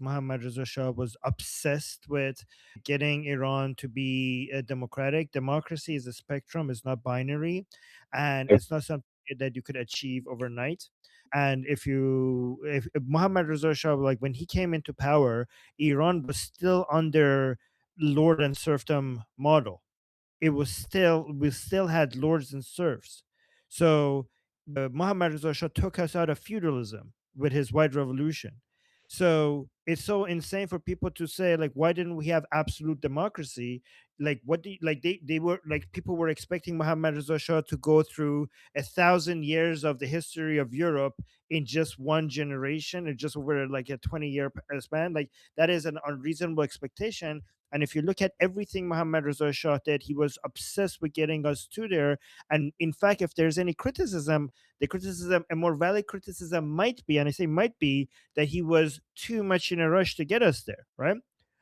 Mohammad Reza Shah was obsessed with getting Iran to be a democratic. Democracy is a spectrum, it's not binary, and it's not something that you could achieve overnight. And if Mohammad Reza Shah, like when he came into power, Iran was still under lord and serfdom model. We still had lords and serfs. So Muhammad Reza Shah took us out of feudalism with his white revolution. So it's so insane for people to say, like, why didn't we have absolute democracy? Like they were like, people were expecting Muhammad Reza Shah to go through 1,000 years of the history of Europe in just one generation, and just over like a 20-year span. Like, that is an unreasonable expectation. And if you look at everything Muhammad Reza Shah did, he was obsessed with getting us to there. And in fact, if there's any criticism, the criticism, a more valid criticism might be, and I say might be, that he was too much in a rush to get us there, right?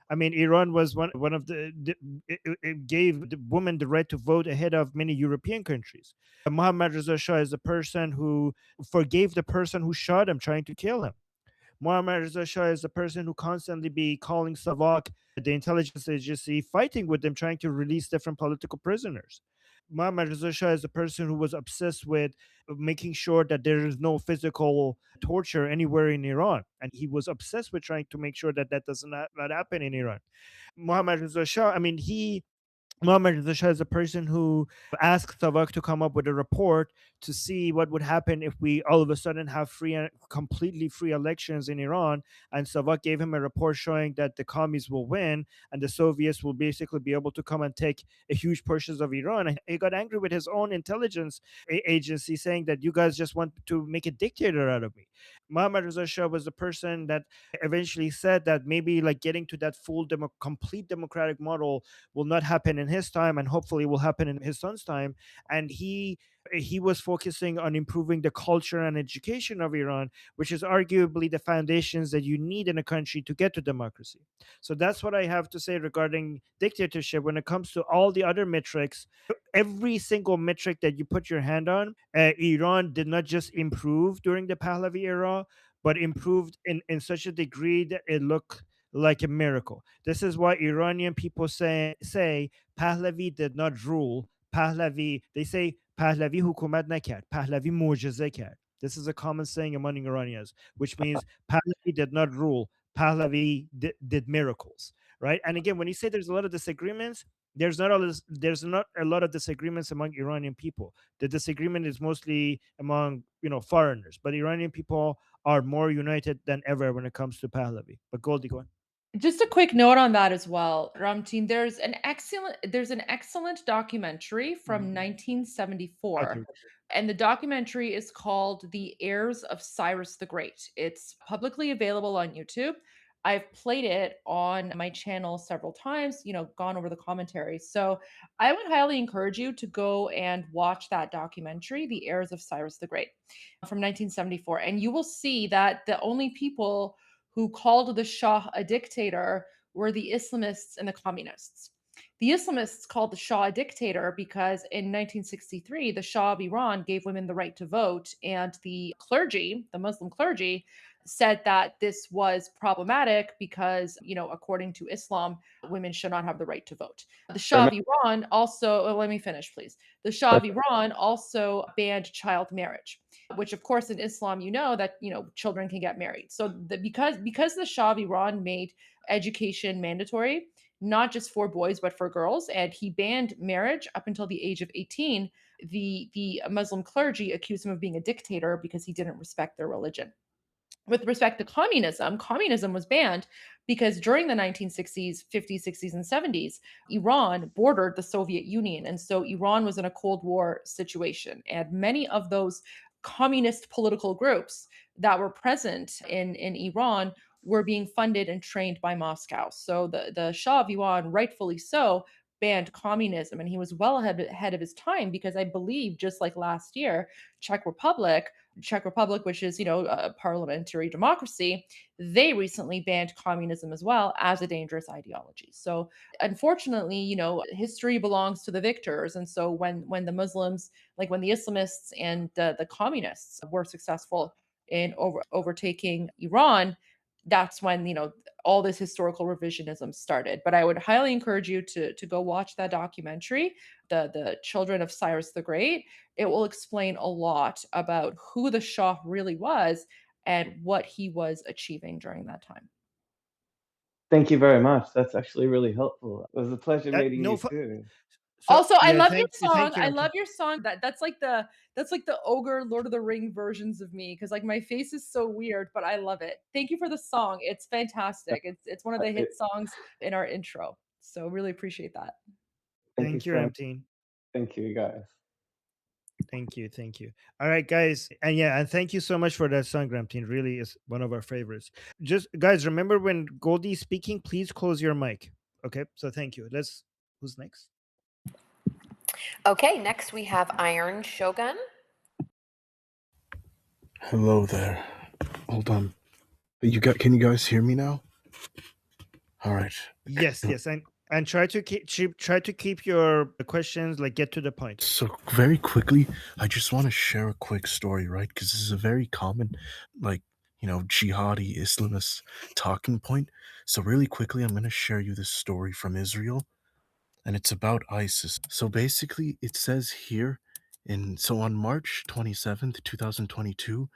I mean, Iran was one of it gave the women the right to vote ahead of many European countries. Muhammad Reza Shah is the person who forgave the person who shot him, trying to kill him. Muammar Reza Shah is the person who constantly be calling Savak, the intelligence agency, fighting with them, trying to release different political prisoners. Muammar Reza Shah is the person who was obsessed with making sure that there is no physical torture anywhere in Iran. And he was obsessed with trying to make sure that that does not happen in Iran. Muhammad Reza Shah, I mean, Muhammad Reza Shah is a person who asked Savak to come up with a report to see what would happen if we all of a sudden have completely free elections in Iran. And Savak gave him a report showing that the commies will win and the Soviets will basically be able to come and take a huge portions of Iran. And he got angry with his own intelligence agency, saying that you guys just want to make a dictator out of me. Muhammad Reza Shah was the person that eventually said that maybe like getting to that complete democratic model will not happen in his time, and hopefully will happen in his son's time. And he was focusing on improving the culture and education of Iran, which is arguably the foundations that you need in a country to get to democracy. So that's what I have to say regarding dictatorship. When it comes to all the other metrics, every single metric that you put your hand on, Iran did not just improve during the Pahlavi era, but improved in such a degree that it looked like a miracle. This is why Iranian people say Pahlavi did not rule. Pahlavi, they say Pahlavi hukumat nakard. Pahlavi mu'jize kard. This is a common saying among Iranians, which means Pahlavi did not rule. Pahlavi did miracles, right? And again, when you say there's a lot of disagreements, there's not a lot of disagreements among Iranian people. The disagreement is mostly among foreigners, but Iranian people are more united than ever when it comes to Pahlavi. But Goldie, go on. Just a quick note on that as well, Ramteen. There's an excellent documentary from Mhm. I 1974, do. and the documentary is called The Heirs of Cyrus the Great. It's publicly available on YouTube. I've played it on my channel several times, gone over the commentary. So I would highly encourage you to go and watch that documentary, The Heirs of Cyrus the Great, from 1974. And you will see that the only people who called the Shah a dictator were the Islamists and the communists. The Islamists called the Shah a dictator because in 1963, the Shah of Iran gave women the right to vote, and the clergy, the Muslim clergy, said that this was problematic because, according to Islam, women should not have the right to vote. The Shah of Iran also, let me finish, please. The Shah of Iran also banned child marriage, which of course in Islam, that children can get married. So because the Shah of Iran made education mandatory, not just for boys but for girls, and he banned marriage up until the age of 18, the Muslim clergy accused him of being a dictator because he didn't respect their religion. With respect to communism, communism was banned because during the 1960s, 50s, 60s, and 70s, Iran bordered the Soviet Union. And so Iran was in a Cold War situation. And many of those communist political groups that were present in Iran were being funded and trained by Moscow. So the Shah of Iran, rightfully so, banned communism. And he was well ahead of his time because I believe, just like last year, Czech Republic, which is, a parliamentary democracy, they recently banned communism as well as a dangerous ideology. So unfortunately, history belongs to the victors. And so when the Muslims, like when the Islamists and the communists were successful in overtaking Iran, that's when, all this historical revisionism started. But I would highly encourage you to go watch that documentary, the Children of Cyrus the Great. It will explain a lot about who the Shah really was and what he was achieving during that time. Thank you very much. That's actually really helpful. It was a pleasure meeting No, you too. so Also, I yeah, love your thank song. you, I Ramtin. love your song. That's like the ogre Lord of the Ring versions of me, because like my face is so weird, but I love it. Thank you for the song. It's fantastic. It's one of the hit It, songs in our intro. So really appreciate that. thank you Thank you, so much. Ramtin. Thank you, guys. Thank you, thank you. All right, guys, and yeah, and thank you so much for that song, Ramtin. Really is one of our favorites. Just guys, remember when Goldie's speaking, please close your mic. Okay, so thank you. Let's. Who's next? Okay, next we have Iron Shogun. Hello there. Hold on. Can you guys hear me now? All right. Yes, yes, and try to keep your questions like get to the point. So very quickly, I just want to share a quick story, right? Because this is a very common, like, jihadi Islamist talking point. So really quickly, I'm going to share you this story from Israel, and it's about ISIS. So basically, it says here, on March 27th, 2022,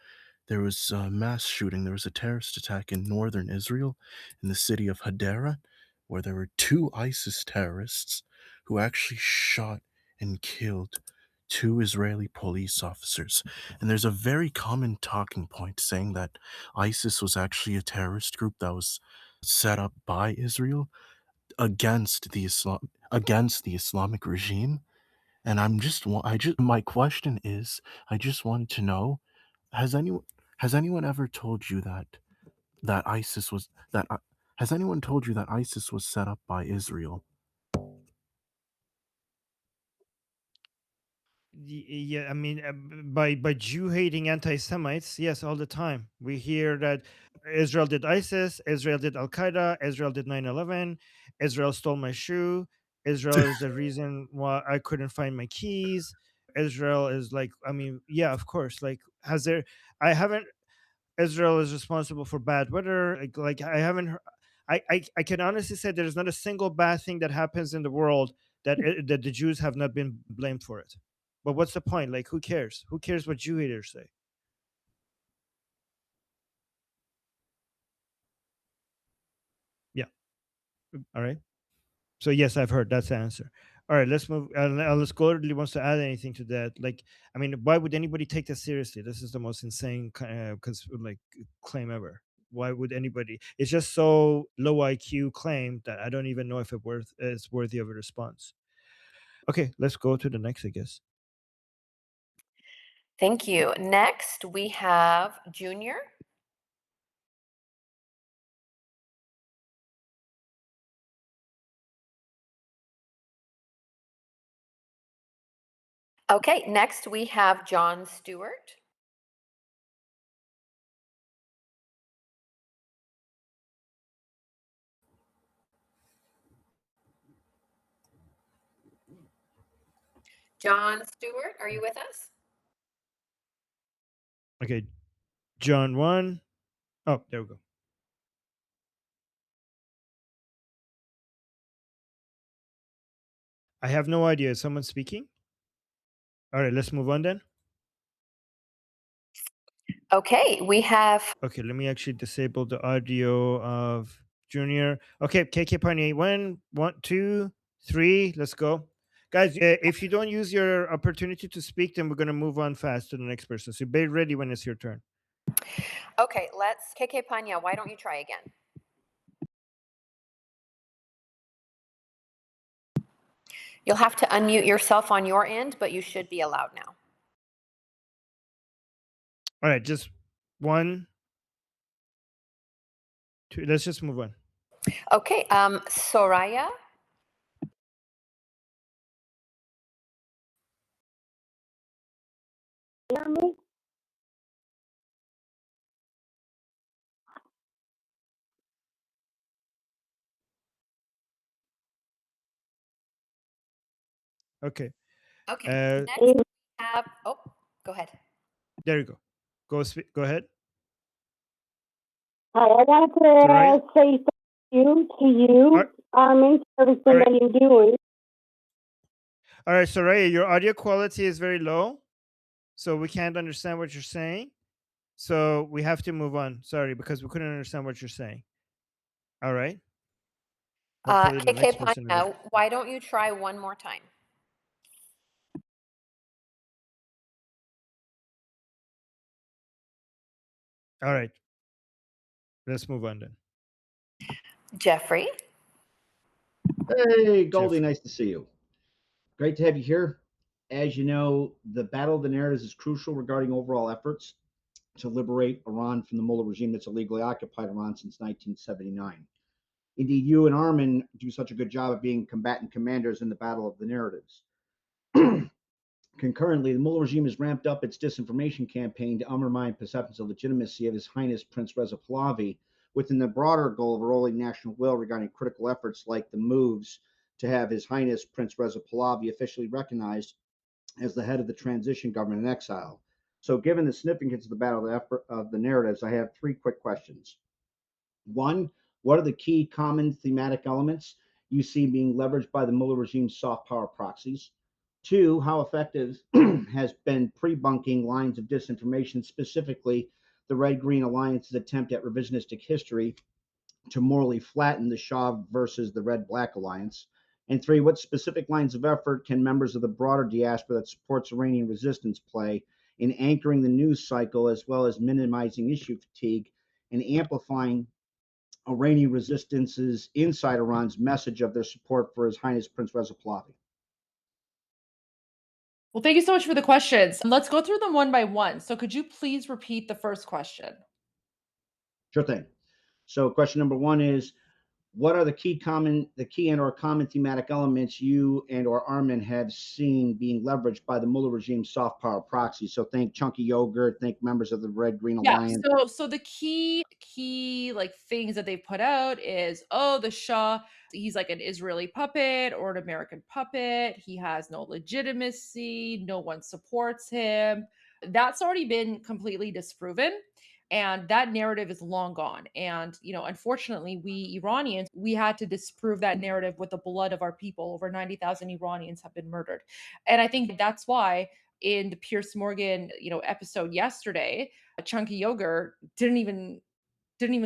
there was a mass shooting. There was a terrorist attack in northern Israel, in the city of Hadera, where there were two ISIS terrorists who actually shot and killed two Israeli police officers. And there's a very common talking point saying that ISIS was actually a terrorist group that was set up by Israel against the Islamic regime. And my question is, I just wanted to know, has anyone has anyone ever told you that ISIS was that has anyone told you that ISIS was set up by Israel? Yeah, I mean, by Jew hating anti-Semites, yes, all the time we hear that Israel did ISIS, Israel did Al Qaeda, Israel did 9/11, Israel stole my shoe, Israel is the reason why I couldn't find my keys. Israel is like, I mean, yeah, of course. Like, has there? I haven't. Israel is responsible for bad weather. Like I haven't. I can honestly say there's not a single bad thing that happens in the world that the Jews have not been blamed for it. But what's the point? Like, who cares? Who cares what Jew haters say? Yeah. All right. So yes, I've heard that's the answer. All right, let's move. Unless Gordon wants to add anything to that, like, I mean, why would anybody take this seriously? This is the most insane like claim ever. Why would anybody? It's just so low IQ claim that I don't even know if it's worthy of a response. Okay, let's go to the next, I guess. Thank you. Next we have Junior. Okay, next we have John Stewart. John Stewart, are you with us? Okay, John one. Oh, there we go. I have no idea. Is someone speaking? All right, let's move on then. Okay, we have. Okay, let me actually disable the audio of Junior. Okay, KK Pioneer, one, two, three, let's go. Guys, if you don't use your opportunity to speak, then we're going to move on fast to the next person. So be ready when it's your turn. Okay, let's. KK Panya, why don't you try again? You'll have to unmute yourself on your end, but you should be allowed now. All right, just one, two, let's just move on. Okay, Soraya. Okay. Okay, Uh, next we have. Oh, go ahead. there you go. Go ahead. Hi, I wanted Soraya? to say thank you to All you, Armin, for all everything right. that you're doing. All right, Soraya, your audio quality is very low, so we can't understand what you're saying. So we have to move on. Sorry, because we couldn't understand what you're saying. All right. Hopefully the KK next person Panya, why don't you try one more time? All right. Let's move on then. Jeffrey? Hey, Goldie, Jeff. nice to see you. Great to have you here. As you know, the battle of the narratives is crucial regarding overall efforts to liberate Iran from the Mullah regime that's illegally occupied Iran since 1979. Indeed, you and Armin do such a good job of being combatant commanders in the battle of the narratives. Concurrently, the Mullah regime has ramped up its disinformation campaign to undermine perceptions of legitimacy of His Highness Prince Reza Pahlavi within the broader goal of eroding national will regarding critical efforts like the moves to have His Highness Prince Reza Pahlavi officially recognized as the head of the transition government in exile. So, given the significance of the battle of the narratives, I have three quick questions. One, what are the key common thematic elements you see being leveraged by the Mullah regime's soft power proxies? Two, how effective has been pre-bunking lines of disinformation, specifically the Red Green Alliance's attempt at revisionistic history to morally flatten the Shah versus the Red Black Alliance? And three, what specific lines of effort can members of the broader diaspora that supports Iranian resistance play in anchoring the news cycle as well as minimizing issue fatigue and amplifying Iranian resistance's inside Iran's message of their support for His Highness Prince Reza Pahlavi? Well, thank you so much for the questions. Let's go through them one by one. So, could you please repeat the first question? Sure thing. So, question number one is, what are the key and or common thematic elements you and or Armin have seen being leveraged by the Mullah regime's soft power proxy? So, think chunky yogurt, think members of the Red Green Yeah. Alliance. So the key like things that they put out is, oh, the Shah, he's like an Israeli puppet or an American puppet. He has no legitimacy. No one supports him. That's already been completely disproven. And that narrative is long gone. And, unfortunately, we Iranians, we had to disprove that narrative with the blood of our people. Over 90,000 Iranians have been murdered. And I think that's why in the Pierce Morgan, episode yesterday, Chunky Yogurt didn't even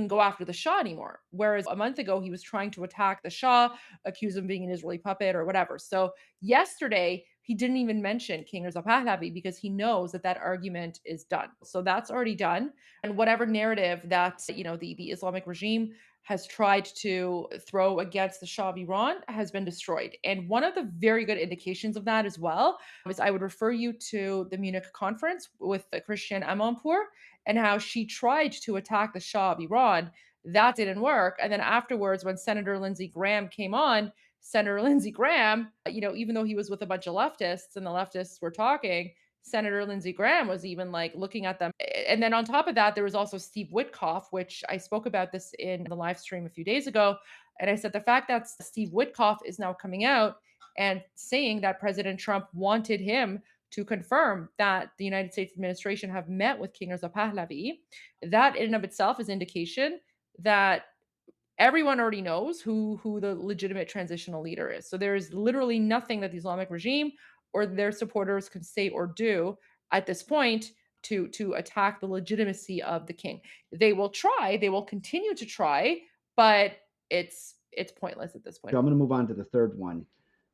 go after the Shah anymore. Whereas a month ago, he was trying to attack the Shah, accuse him of being an Israeli puppet or whatever. So yesterday, he didn't even mention King Reza Pahlavi because he knows that that argument is done. So that's already done. And whatever narrative that the Islamic regime has tried to throw against the Shah of Iran has been destroyed. And one of the very good indications of that as well is I would refer you to the Munich conference with Christian Amanpour and how she tried to attack the Shah of Iran. That didn't work. And then afterwards, when Senator Lindsey Graham came on, Senator Lindsey Graham, even though he was with a bunch of leftists and the leftists were talking, Senator Lindsey Graham was even like looking at them. And then on top of that, there was also Steve Witkoff, which I spoke about this in the live stream a few days ago. And I said the fact that Steve Witkoff is now coming out and saying that President Trump wanted him to confirm that the United States administration have met with King Reza Pahlavi, that in and of itself is indication that everyone already knows who the legitimate transitional leader is. So there is literally nothing that the Islamic regime or their supporters can say or do at this point to attack the legitimacy of the king. They will try, they will continue to try, but it's pointless at this point. So I'm going to move on to the third one.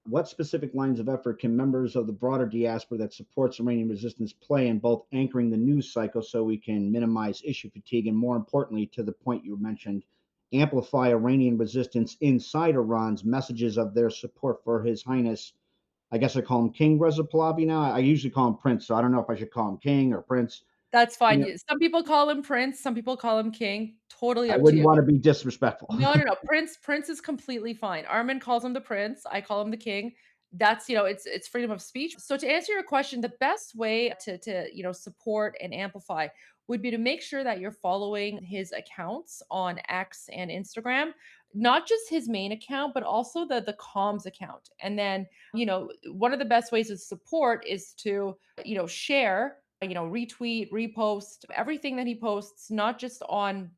What specific lines of effort can members of the broader diaspora that supports Iranian resistance play in both anchoring the news cycle so we can minimize issue fatigue and, more importantly, to the point you mentioned, amplify Iranian resistance inside Iran's messages of their support for His Highness? I guess I call him King Reza Pahlavi now. I usually call him Prince, so I don't know if I should call him King or Prince. That's You fine. know, Some people call him Prince, some people call him King. Totally I up to wouldn't you. want to be disrespectful. No, no, no. Prince is completely fine. Armin calls him the prince. I call him the king. That's, it's freedom of speech. So to answer your question, the best way to support and amplify would be to make sure that you're following his accounts on X and Instagram, not just his main account, but also the comms account. And then, one of the best ways to support is to, share, retweet, repost everything that he posts, not just on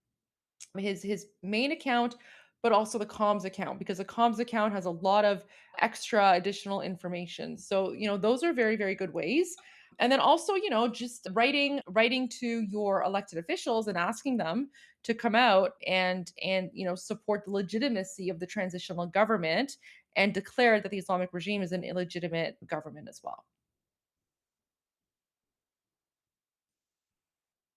his main account, but also the comms account, because the comms account has a lot of extra additional information. So, those are very, very good ways. And then also, just writing to your elected officials and asking them to come out and support the legitimacy of the transitional government and declare that the Islamic regime is an illegitimate government as well.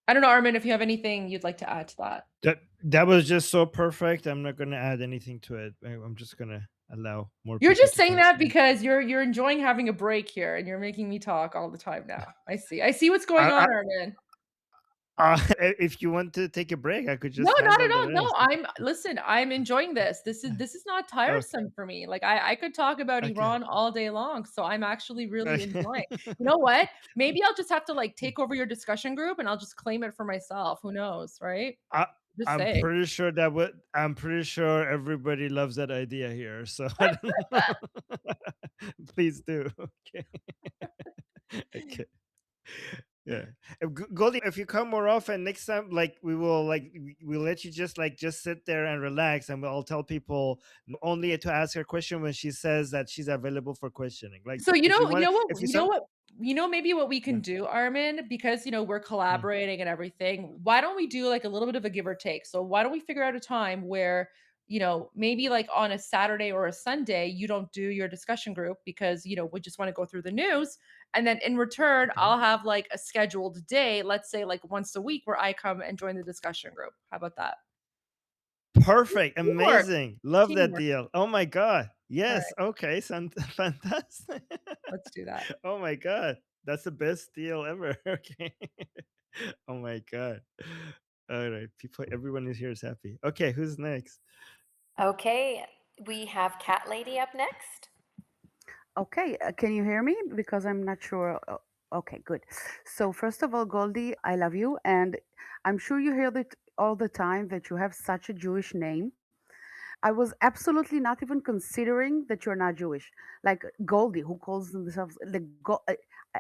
I don't know, Armin, if you have anything you'd like to add to that. That was just so perfect. I'm not going to add anything to it. I'm just going to allow more You're people just to saying that continue. because you're enjoying having a break here and you're making me talk all the time now. I see. I see what's going I, on, Armin. if you want to take a break, I could No, just not at handle the all. No, rest. listen, I'm enjoying this. This is not Okay. tiresome for me. Like I could talk about Okay. Iran all day long. So I'm actually really Okay. enjoying. You know what? Maybe I'll just have to like take over your discussion group and I'll just claim it for myself. Who knows, right? I, Just I'm say. pretty sure I'm pretty sure everybody loves that idea here. So I don't know. Please do. Okay. Okay. Yeah. Goldie, if you come more often next time, like we'll let you just sit there and relax, and we'll tell people only to ask her question when she says that she's available for questioning. Like So if you want, if you some, maybe what we yeah. can do, Armin, because we're Mm. collaborating and everything. Why don't we do like a little bit of a give or take? So why don't we figure out a time where maybe like on a Saturday or a Sunday, you don't do your discussion group because we just want to go through the news, and then in return, Okay. I'll have like a scheduled day, let's say like once a week, where I come and join the discussion group. How about that? Perfect. Teamwork, Amazing. Love that teamwork. deal. Oh my god. All Yes. right, Okay. Fantastic. let's do that. Oh my god. That's the best deal ever. Okay. Oh my god. All right. Everyone is here is happy. Okay, who's next? Okay, we have Cat Lady up next. Okay, can you hear me? Because I'm not sure. Okay, good. So first of all, Goldie, I love you, and I'm sure you hear it all the time that you have such a Jewish name. I was absolutely not even considering that you're not Jewish. Like Goldie, who calls themselves like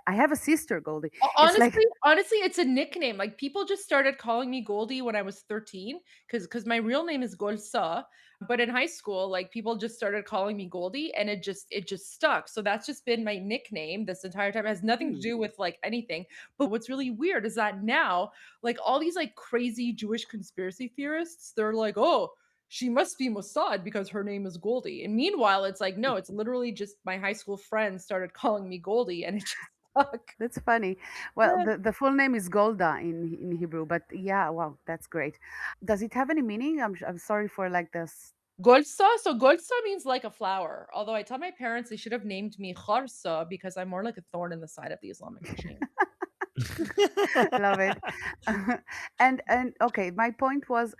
I have a sister, Goldie. It's like Honestly, it's a nickname. Like people just started calling me Goldie when I was 13 because my real name is Golsa. But in high school, like people just started calling me Goldie and it just stuck. So that's just been my nickname this entire time. It has nothing to do with like anything. But what's really weird is that now, like all these like crazy Jewish conspiracy theorists, they're like, oh, she must be Mossad because her name is Goldie. And meanwhile, it's like, no, it's literally just my high school friends started calling me Goldie and it just stuck. that's funny. Well, Yeah. the full name is Golda in Hebrew, but yeah, wow, that's great. Does it have any meaning? I'm sorry for like this. Golsa, so Golsa means like a flower. Although I tell my parents they should have named me Kharsa because I'm more like a thorn in the side of the Islamic regime. Love it. And okay, my point was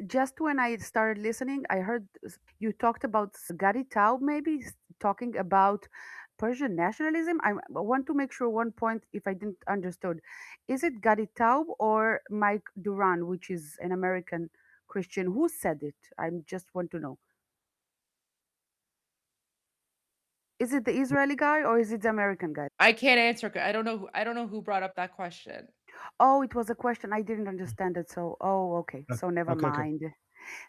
just when I started listening, I heard you talked about Gadi Taub, maybe talking about Persian nationalism. I want to make sure one point if I didn't understood. Is it Gadi Taub or Mike Duran, which is an American Christian? Who said it? I just want to know. Is it the Israeli guy or is it the American guy? I can't answer. I don't know who brought up that question. Oh, it was a question. I didn't understand it. So, oh, okay. So never Okay, okay. mind.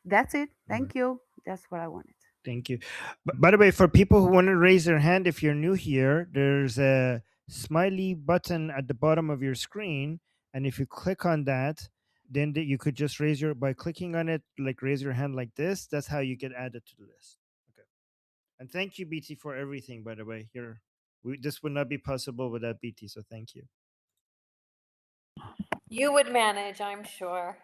That's it. All right. Thank you. That's what I wanted. Thank you. By the way, for people who want to raise their hand, if you're new here, there's a smiley button at the bottom of your screen, and if you click on that, then you could just by clicking on it, like raise your hand like this. That's how you get added to the list. Okay. And thank you, BT, for everything. By the way, this would not be possible without BT. So thank you. You would manage, I'm sure.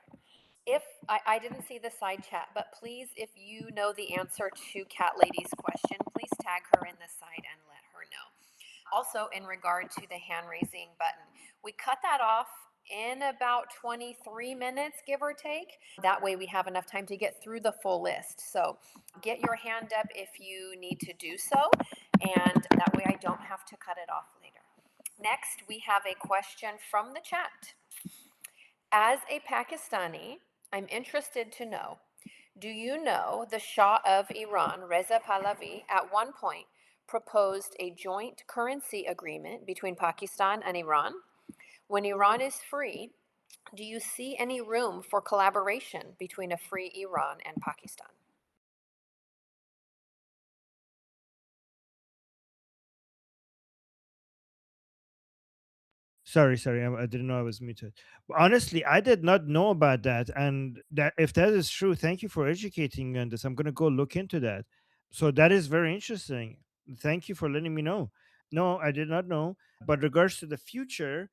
If I didn't see the side chat, but please, if you know the answer to Cat Lady's question, please tag her in the side and let her know. Also, in regard to the hand raising button, we cut that off in about 23 minutes, give or take. That way we have enough time to get through the full list. So get your hand up if you need to do so, and that way I don't have to cut it off later. Next, we have a question from the chat. As a Pakistani, I'm interested to know, do you know the Shah of Iran, Reza Pahlavi, at one point proposed a joint currency agreement between Pakistan and Iran? When Iran is free, Do you see any room for collaboration between a free Iran and Pakistan? Sorry, I didn't know I was muted. Honestly, I did not know about that, and that if that is true, thank you for educating me on this. I'm gonna go look into that. So that is very interesting. Thank you for letting me know. No, I did not know. But regards to the future,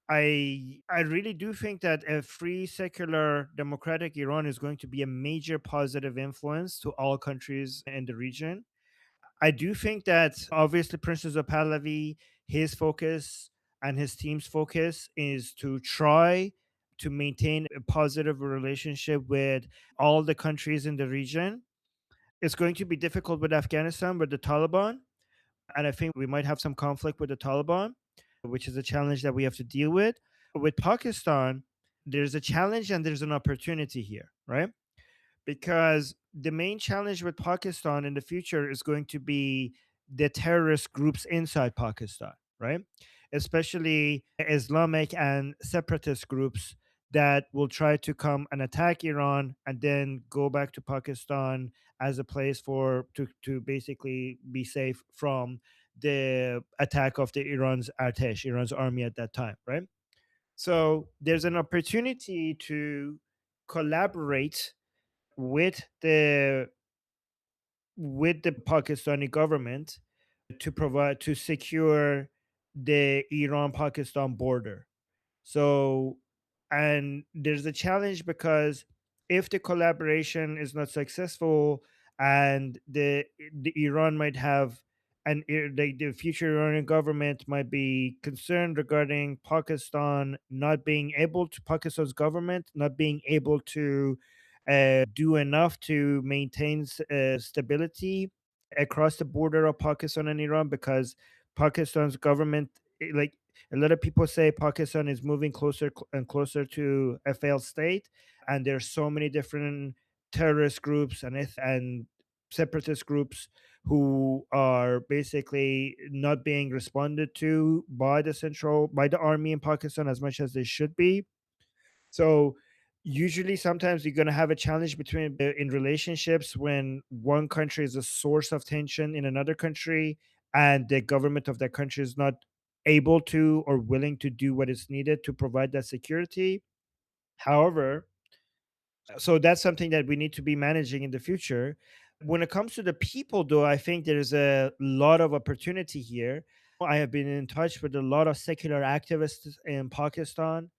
I really do think that a free, secular, democratic Iran is going to be a major positive influence to all countries in the region. I do think that obviously Prince Reza Pahlavi, his focus and his team's focus is to try to maintain a positive relationship with all the countries in the region. It's going to be difficult with Afghanistan, with the Taliban, and I think we might have some conflict with the Taliban, which is a challenge that we have to deal with. With Pakistan, there's a challenge and there's an opportunity here, right? Because the main challenge with Pakistan in the future is going to be the terrorist groups inside Pakistan, right? Especially Islamic and separatist groups that will try to come and attack Iran and then go back to Pakistan as a place for to basically be safe from the attack of the Iran's Artesh, Iran's army at that time, right? So there's an opportunity to collaborate with the Pakistani government to secure the Iran Pakistan border. So, and there's a challenge because if the collaboration is not successful, and the Iran might have the future Iranian government might be concerned regarding Pakistan's government not being able to do enough to maintain stability across the border of Pakistan and Iran, because Pakistan's government, like a lot of people say, Pakistan is moving and closer to a failed state, and there's so many different terrorist groups and separatist groups who are basically not being responded to by the army in Pakistan as much as they should be. So usually sometimes you're going to have a challenge between in relationships when one country is a source of tension in another country, and the government of that country is not able to or willing to do what is needed to provide that security. However, so that's something that we need to be managing in the future. When it comes to the people, though, I think there's a lot of opportunity here. I have been in touch with a lot of secular activists in Pakistan,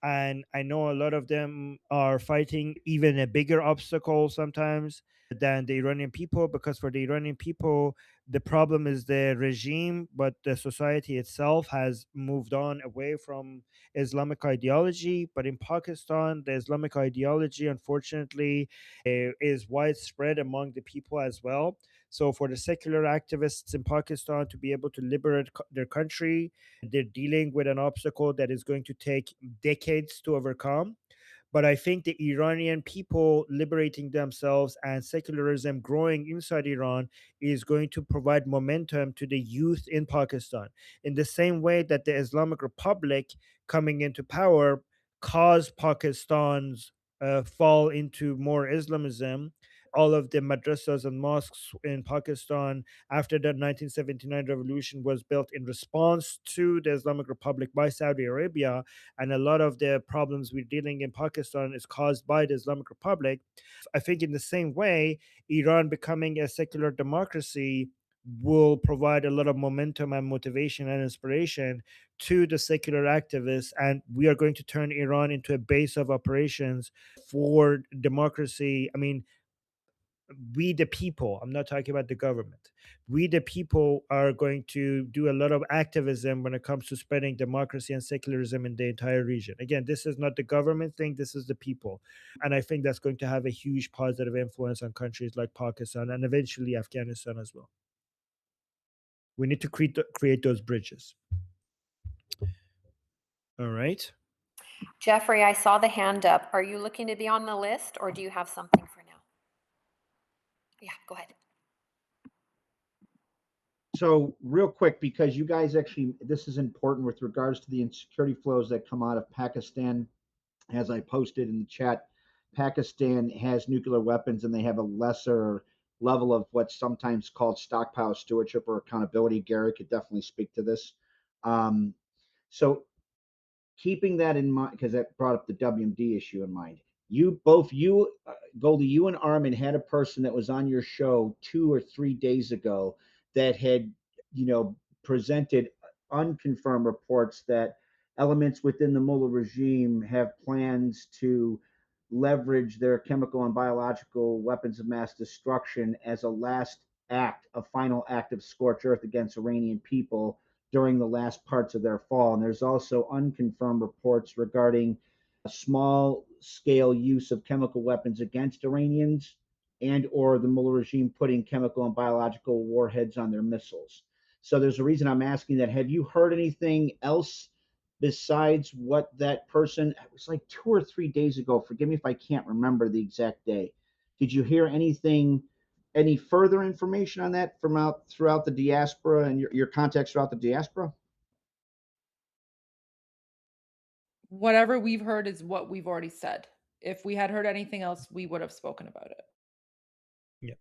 and I know a lot of them are fighting even a bigger obstacle sometimes than the Iranian people, because for the Iranian people, the problem is the regime, but the society itself has moved on away from Islamic ideology. But in Pakistan, the Islamic ideology, unfortunately, is widespread among the people as well. So, for the secular activists in Pakistan to be able to liberate their country, they're dealing with an obstacle that is going to take decades to overcome. But I think the Iranian people liberating themselves and secularism growing inside Iran is going to provide momentum to the youth in Pakistan. In the same way that the Islamic Republic coming into power caused Pakistan's fall into more Islamism. All of the madrasas and mosques in Pakistan after the 1979 revolution was built in response to the Islamic Republic by Saudi Arabia, and a lot of the problems we're dealing in Pakistan is caused by the Islamic Republic. I think in the same way, Iran becoming a secular democracy will provide a lot of momentum and motivation and inspiration to the secular activists, and we are going to turn Iran into a base of operations for democracy. I mean, we the people, I'm not talking about the government, we the people are going to do a lot of activism when it comes to spreading democracy and secularism in the entire region. Again, this is not the government thing, this is the people. And I think that's going to have a huge positive influence on countries like Pakistan and eventually Afghanistan as well. We need to create those bridges. All right. Jeffrey, I saw the hand up. Are you looking to be on the list, or do you have something for now? Yeah, go ahead. So real quick, because you guys actually, this is important with regards to the insecurity flows that come out of Pakistan As I posted in the chat, Pakistan has nuclear weapons and they have a lesser level of what's sometimes called stockpile stewardship or accountability. Gary could definitely speak to this. Um, so keeping that in mind, because that brought up the WMD issue in mind. Goldie, you and Armin had a person that was on your show 2 or 3 days ago that had, presented unconfirmed reports that elements within the Mullah regime have plans to leverage their chemical and biological weapons of mass destruction as a last act, a final act of scorched earth against Iranian people during the last parts of their fall. And there's also unconfirmed reports regarding a small scale use of chemical weapons against Iranians and or the Mullah regime putting chemical and biological warheads on their missiles. So there's a reason I'm asking that. Have you heard anything else besides what that person, it was like 2 or 3 days ago, forgive me if I can't remember the exact day. Did you hear anything, any further information on that from out throughout the diaspora and your contacts throughout the diaspora? Whatever we've heard is what we've already said. If we had heard anything else, we would have spoken about it. Yeah.